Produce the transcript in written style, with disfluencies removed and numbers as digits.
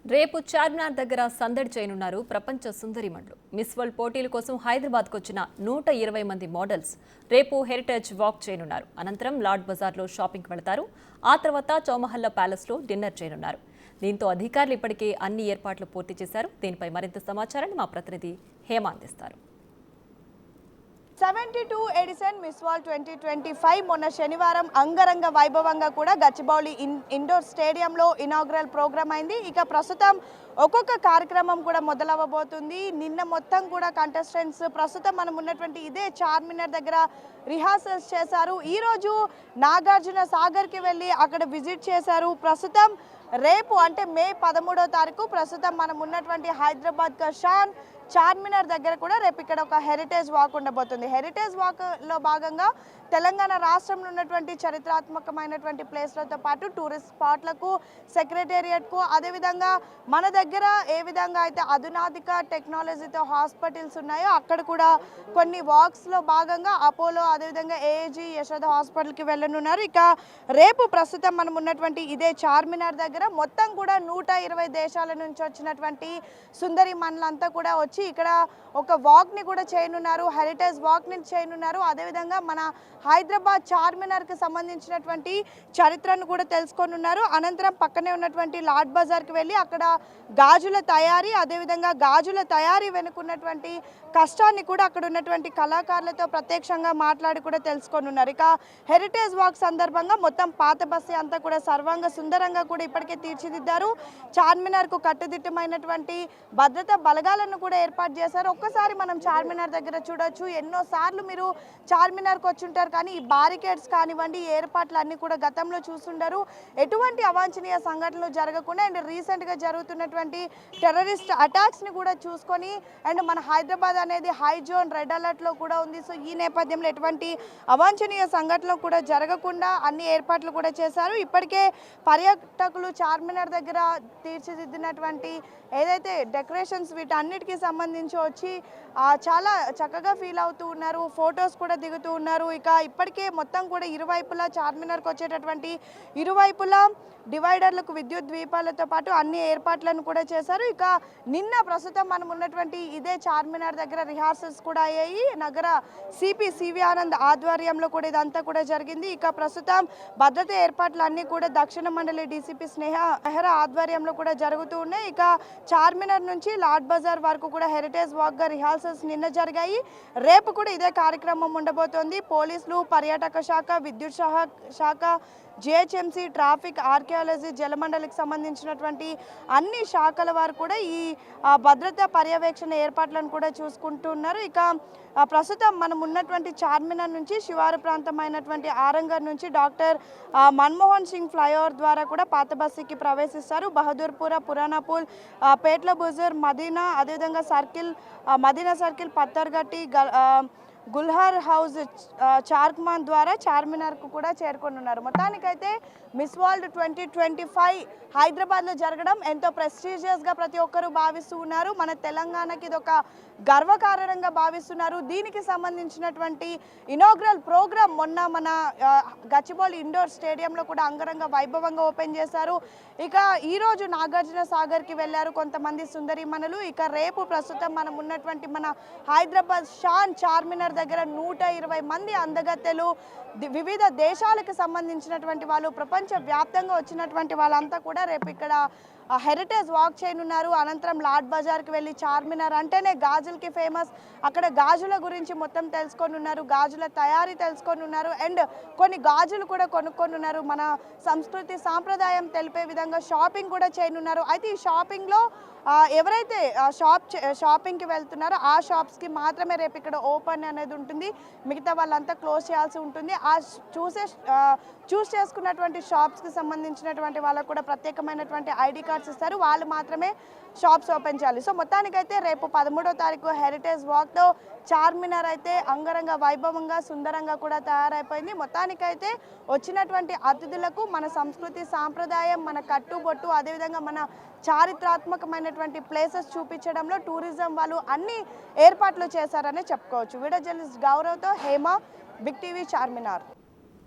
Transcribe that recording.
రేపు చార్మినార్ దగ్గర సందడి చేయనున్నారు ప్రపంచ సుందరిమణులు. మిస్ వరల్డ్ పోటీల కోసం హైదరాబాద్కు వచ్చిన 120 మంది మోడల్స్ రేపు హెరిటేజ్ వాక్ చేయనున్నారు. అనంతరం లాడ్ బజార్లో షాపింగ్కి వెళతారు. ఆ తర్వాత చౌమహల్లా ప్యాలెస్లో డిన్నర్ చేయనున్నారు. దీంతో అధికారులు ఇప్పటికే అన్ని ఏర్పాట్లు పూర్తి చేశారు. దీనిపై మరింత సమాచారాన్ని మా ప్రతినిధి హేమ అందిస్తారు. 72 ఎడిషన్ మిస్ వరల్డ్ 2025 మొన్న శనివారం అంగరంగ వైభవంగా కూడా గచ్చిబౌలి ఇండోర్ స్టేడియంలో ఇనాగ్రల్ ప్రోగ్రామ్ అయింది. ఇక ప్రస్తుతం ఒక్కొక్క కార్యక్రమం కూడా మొదలవ్వబోతుంది. నిన్న మొత్తం కూడా కంటెస్టెంట్స్ ప్రస్తుతం మనం ఉన్నటువంటి ఇదే చార్మినార్ దగ్గర రిహార్సల్స్ చేశారు. ఈరోజు నాగార్జున సాగర్కి వెళ్ళి అక్కడ విజిట్ చేశారు. ప్రస్తుతం రేపు అంటే మే 13వ తారీఖు ప్రస్తుతం మనం ఉన్నటువంటి హైదరాబాద్ కా షాన్ చార్మినార్ దగ్గర కూడా రేపు ఇక్కడ ఒక హెరిటేజ్ వాక్ ఉండబోతుంది. హెరిటేజ్ వాక్లో భాగంగా తెలంగాణ రాష్ట్రంలో ఉన్నటువంటి చరిత్రాత్మకమైనటువంటి ప్లేస్లతో పాటు టూరిస్ట్ స్పాట్లకు, సెక్రటేరియట్కు, అదేవిధంగా మన దగ్గర ఏ విధంగా అయితే అధునాతిక టెక్నాలజీతో హాస్పిటల్స్ ఉన్నాయో అక్కడ కూడా కొన్ని వాక్స్లో భాగంగా అపోలో, అదేవిధంగా ఏఏజీ, యశోద హాస్పిటల్కి వెళ్ళనున్నారు. ఇక రేపు ప్రస్తుతం మనం ఉన్నటువంటి ఇదే చార్మినార్ దగ్గర మొత్తం కూడా 120 దేశాల నుంచి వచ్చినటువంటి సుందరి మనులంతా కూడా వచ్చి ఇక్కడ ఒక వాక్ని కూడా చేయనున్నారు. హెరిటేజ్ వాక్ని చేయనున్నారు. అదేవిధంగా మన హైదరాబాద్ చార్మినార్కి సంబంధించినటువంటి చరిత్రను కూడా తెలుసుకొనున్నారు. అనంతరం పక్కనే ఉన్నటువంటి లాడ్ బజార్కి వెళ్ళి అక్కడ గాజుల తయారీ, అదేవిధంగా గాజుల తయారీ వెనుకున్నటువంటి కష్టాన్ని కూడా అక్కడ ఉన్నటువంటి కళాకారులతో ప్రత్యక్షంగా మాట్లాడి కూడా తెలుసుకొనున్నారు. ఇక హెరిటేజ్ వాక్ సందర్భంగా మొత్తం పాత బస్సు అంతా కూడా సర్వాంగ సుందరంగా కూడా ఇప్పటికే తీర్చిదిద్దారు. చార్మినార్కు కట్టుదిట్టమైనటువంటి భద్రతా బలగాలను కూడా ఏర్పాటు చేశారు. ఒక్కసారి మనం చార్మినార్ దగ్గర చూడొచ్చు. ఎన్నోసార్లు మీరు చార్మినార్కి వచ్చి ఉంటారు, కానీ ఈ బారికేడ్స్ కానివ్వండి, ఏర్పాట్లు అన్నీ కూడా గతంలో చూస్తుంటారు. ఎటువంటి అవాంఛనీయ సంఘటనలు జరగకుండా అండ్ రీసెంట్గా జరుగుతున్నటువంటి టెర్రరిస్ట్ అటాక్స్ని కూడా చూసుకొని అండ్ మన హైదరాబాద్ అనేది హై జోన్ రెడ్ అలర్ట్లో కూడా ఉంది. సో ఈ నేపథ్యంలో ఎటువంటి అవాంఛనీయ సంఘటనలు కూడా జరగకుండా అన్ని ఏర్పాట్లు కూడా చేశారు. ఇప్పటికే పర్యాటకులు చార్మినార్ దగ్గర తీర్చిదిద్దినటువంటి ఏదైతే డెకరేషన్స్ వీటన్నిటికీ సంబంధించి వచ్చి చాలా చక్కగా ఫీల్ అవుతూ ఉన్నారు. ఫొటోస్ కూడా దిగుతూ ఉన్నారు. ఇక ఇప్పటికే మొత్తం కూడా ఇరువైపులా చార్మినార్కి వచ్చేటటువంటి ఇరువైపులా డివైడర్లకు విద్యుత్ ద్వీపాలతో పాటు అన్ని ఏర్పాట్లను కూడా చేశారు. ఇక నిన్న ప్రస్తుతం మనం ఉన్నటువంటి ఇదే చార్మినార్ దగ్గర రిహార్సల్స్ కూడా అయ్యాయి. నగర సివి ఆనంద్ ఆధ్వర్యంలో కూడా ఇదంతా కూడా జరిగింది. ఇక ప్రస్తుతం భద్రతా ఏర్పాట్లు అన్నీ కూడా దక్షిణ మండలి డీసీపీ స్నేహ మెహ్రా ఆధ్వర్యంలో కూడా జరుగుతూ ఉన్నాయి. ఇక చార్మినార్ నుంచి లాడ్ బజార్ వరకు కూడా హెరిటేజ్ వాక్గా రిహార్సల్స్ నిన్న జరిగాయి. రేపు కూడా ఇదే కార్యక్రమం ఉండబోతోంది. పోలీసులు, పర్యాటక శాఖ, విద్యుత్ శాఖ, జిహెచ్ఎంసీ, ట్రాఫిక్, ఆర్కియాలజీ, జలమండలికి సంబంధించినటువంటి అన్ని శాఖల వారు కూడా ఈ భద్రతా పర్యవేక్షణ ఏర్పాట్లను కూడా చూసుకుంటున్నారు. ఇక ప్రస్తుతం మనం ఉన్నటువంటి చార్మినార్ నుంచి శివారు ప్రాంతమైనటువంటి ఆరంగర్ నుంచి డాక్టర్ మన్మోహన్ సింగ్ ఫ్లైఓవర్ ద్వారా కూడా పాత బస్తీకి ప్రవేశిస్తారు. బహదూర్పుర, పురాణాపూల్, పేట్ల బుజూర్, మదీనా, అదేవిధంగా సర్కిల్, మదీనా సర్కిల్, పత్తర్గట్టి, గుల్హర్ హౌస్, చార్క్మాన్ ద్వారా చార్మినార్కు కూడా చేరుకొనున్నారు. మొత్తానికైతే మిస్ వరల్డ్ 2025 హైదరాబాద్లో జరగడం ఎంతో ప్రెస్టీజియస్గా ప్రతి ఒక్కరూ భావిస్తూ ఉన్నారు. మన తెలంగాణకి ఇది ఒక గర్వకారణంగా భావిస్తున్నారు. దీనికి సంబంధించినటువంటి ఇనాగ్రల్ ప్రోగ్రామ్ మొన్న మన గచ్చిబౌలి ఇండోర్ స్టేడియంలో కూడా అంగరంగ వైభవంగా ఓపెన్ చేశారు. ఇక ఈరోజు నాగార్జున సాగర్కి వెళ్ళారు కొంతమంది సుందరిమణులు. ఇక రేపు ప్రస్తుతం మనం ఉన్నటువంటి మన హైదరాబాద్ షాన్ చార్మినార్ దగ్గర 120 మంది అందగత్తెలు, వివిధ దేశాలకు సంబంధించినటువంటి వాళ్ళు, ప్రపంచ వ్యాప్తంగా వచ్చినటువంటి వాళ్ళంతా కూడా రేపు ఇక్కడ హెరిటేజ్ వాక్ చేయనున్నారు. అనంతరం లాడ్ బజార్కి వెళ్ళి చార్మినార్ అంటేనే గాజులకి ఫేమస్, అక్కడ గాజుల గురించి మొత్తం తెలుసుకొని ఉన్నారు, గాజుల తయారీ తెలుసుకొని ఉన్నారు అండ్ కొన్ని గాజులు కూడా కొనుక్కొని ఉన్నారు. మన సంస్కృతి సాంప్రదాయం తెలిపే విధంగా షాపింగ్ కూడా చేయనున్నారు. అయితే ఈ షాపింగ్లో ఎవరైతే షాపింగ్కి వెళ్తున్నారో ఆ షాప్స్కి మాత్రమే రేపు ఇక్కడ ఓపెన్ అనేది ఉంటుంది. మిగతా వాళ్ళంతా క్లోజ్ చేయాల్సి ఉంటుంది. ఆ చూస్ చేసుకున్నటువంటి షాప్స్కి సంబంధించినటువంటి వాళ్ళకు కూడా ప్రత్యేకమైనటువంటి ఐడి కార్డ్స్ ఇస్తారు. వాళ్ళు మాత్రమే షాప్స్ ఓపెన్ చేయాలి. సో మొత్తానికైతే రేపు 13వ తారీఖు హెరిటేజ్ వాక్తో చార్మినార్ అయితే అంగరంగ వైభవంగా సుందరంగా కూడా తయారైపోయింది. మొత్తానికైతే వచ్చినటువంటి అతిథులకు మన సంస్కృతి సాంప్రదాయం, మన కట్టుబొట్టు, అదేవిధంగా మన చారిత్రాత్మకమైనటువంటి ప్లేసెస్ చూపించడంలో టూరిజం వాళ్ళు అన్ని ఏర్పాట్లు చేశారని చెప్పుకోవచ్చు. వీడియో జర్నలిస్ట్ గౌరవ్తో హేమ, బిగ్ టీవీ, చార్మినార్.